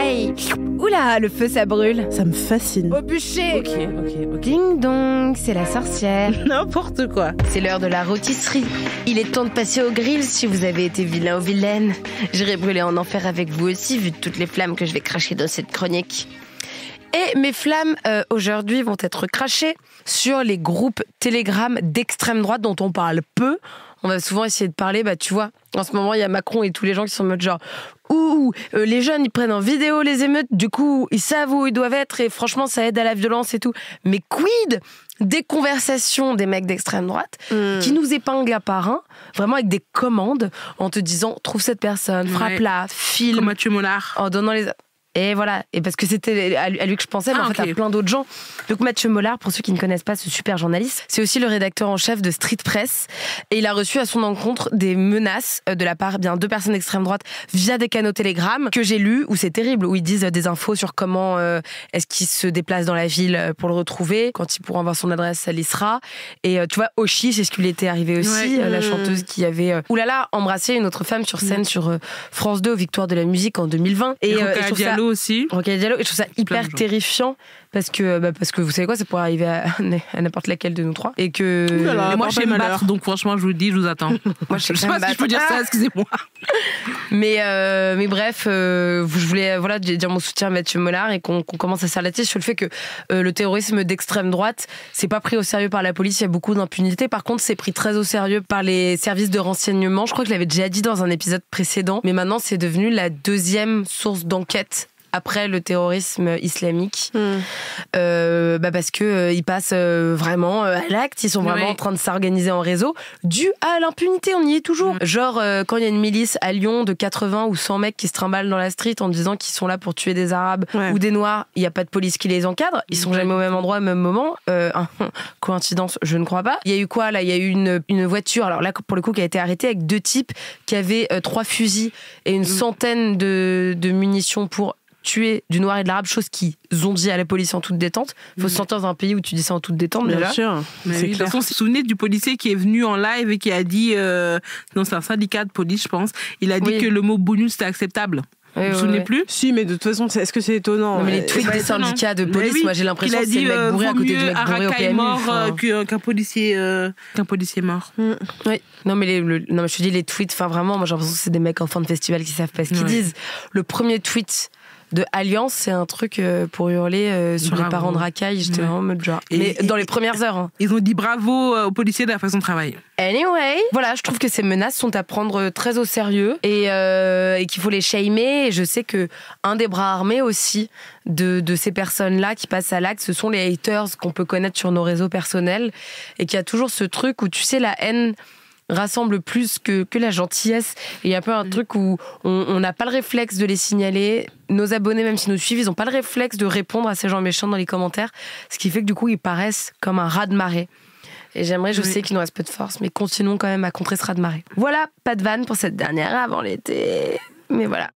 Aïe. Oula, le feu ça brûle. Ça me fascine. Au bûcher. Ok. Ding dong, c'est la sorcière. N'importe quoi. C'est l'heure de la rôtisserie. Il est temps de passer au grill si vous avez été vilain ou vilaine. J'irai brûler en enfer avec vous aussi, vu toutes les flammes que je vais cracher dans cette chronique. Et mes flammes, aujourd'hui, vont être crachées sur les groupes Telegram d'extrême droite dont on parle peu. On va souvent essayer de parler, tu vois, en ce moment, il y a Macron et tous les gens qui sont en mode genre les jeunes, ils prennent en vidéo les émeutes, du coup, ils savent où ils doivent être et franchement, ça aide à la violence et tout. Mais quid des conversations des mecs d'extrême droite qui nous épinglent à part un, vraiment avec des commandes, en te disant, trouve cette personne, frappe-la, filme. Comme Mathieu Mollard. En donnant les... Et voilà, et parce que c'était à lui que je pensais, mais en fait à plein d'autres gens. Donc Mathieu Mollard, pour ceux qui ne connaissent pas ce super journaliste, c'est aussi le rédacteur en chef de Street Press, et il a reçu à son encontre des menaces de la part de personnes d'extrême droite via des canaux Telegram que j'ai lus, où c'est terrible, où ils disent des infos sur comment est-ce qu'il se déplace dans la ville pour le retrouver, quand ils pourront avoir son adresse, elle y sera. Et tu vois, Oshi, c'est ce qui lui était arrivé aussi, la chanteuse qui avait embrassé une autre femme sur scène sur France 2 aux Victoires de la musique en 2020. Et Rokhaya Diallo aussi. Rokhaya Diallo, et je trouve ça hyper terrifiant parce que vous savez quoi, ça pourrait arriver à n'importe laquelle de nous trois. Et que et moi je sais me battre, donc franchement je vous le dis, je vous attends. Moi je sais pas si je peux dire ça, excusez-moi. Mais bref, je voulais dire mon soutien à Mathieu Mollard et qu'on commence à s'alerter sur le fait que le terrorisme d'extrême droite, c'est pas pris au sérieux par la police, il y a beaucoup d'impunité. Par contre, c'est pris très au sérieux par les services de renseignement. Je crois que je l'avais déjà dit dans un épisode précédent, mais maintenant c'est devenu la deuxième source d'enquête après le terrorisme islamique, parce que ils passent vraiment à l'acte, ils sont vraiment en train de s'organiser en réseau, dû à l'impunité, on y est toujours. Genre, quand il y a une milice à Lyon de 80 ou 100 mecs qui se trimballent dans la street en disant qu'ils sont là pour tuer des Arabes ou des Noirs, il n'y a pas de police qui les encadre, ils sont jamais au même endroit, au même moment. Coïncidence, je ne crois pas. Il y a eu quoi là? Il y a eu une voiture, alors là pour le coup, qui a été arrêtée avec 2 types qui avaient 3 fusils et une centaine de munitions pour tuer du noir et de l'arabe, chose qu'ils ont dit à la police en toute détente. Il faut se sentir dans un pays où tu dis ça en toute détente. Bien déjà. sûr. Mais oui, de toute façon, vous vous souvenez du policier qui est venu en live et qui a dit, non, c'est un syndicat de police, je pense, il a dit que le mot bonus c'était acceptable. Vous vous souvenez plus? Si, mais de toute façon, est-ce que c'est étonnant? Non, mais les tweets des syndicats de police, moi j'ai l'impression que c'est le mec bourré à côté du mec bourré au PMU. Mort qu'un policier mort. Oui. Non mais je te dis les tweets, enfin vraiment, moi j'ai l'impression que c'est des mecs en fin de festival qui savent pas ce qu'ils disent. Le premier tweet de Alliance, c'est un truc pour hurler sur les parents de racailles. J'étais vraiment en mode genre. Mais dans les premières heures. Ils ont dit bravo aux policiers de la façon de travail. Anyway, voilà, je trouve que ces menaces sont à prendre très au sérieux et qu'il faut les shamer. Et je sais que un des bras armés aussi de ces personnes-là qui passent à l'acte, ce sont les haters qu'on peut connaître sur nos réseaux personnels et qu'il y a toujours ce truc où tu sais la haine rassemble plus que la gentillesse. Et il y a un peu un truc où on n'a pas le réflexe de les signaler. Nos abonnés, même s'ils nous suivent, ils n'ont pas le réflexe de répondre à ces gens méchants dans les commentaires. Ce qui fait que du coup, ils paraissent comme un raz-de-marée. Et je sais qu'il nous reste peu de force, mais continuons quand même à contrer ce raz-de-marée. Voilà, pas de vanne pour cette dernière avant l'été. Mais voilà.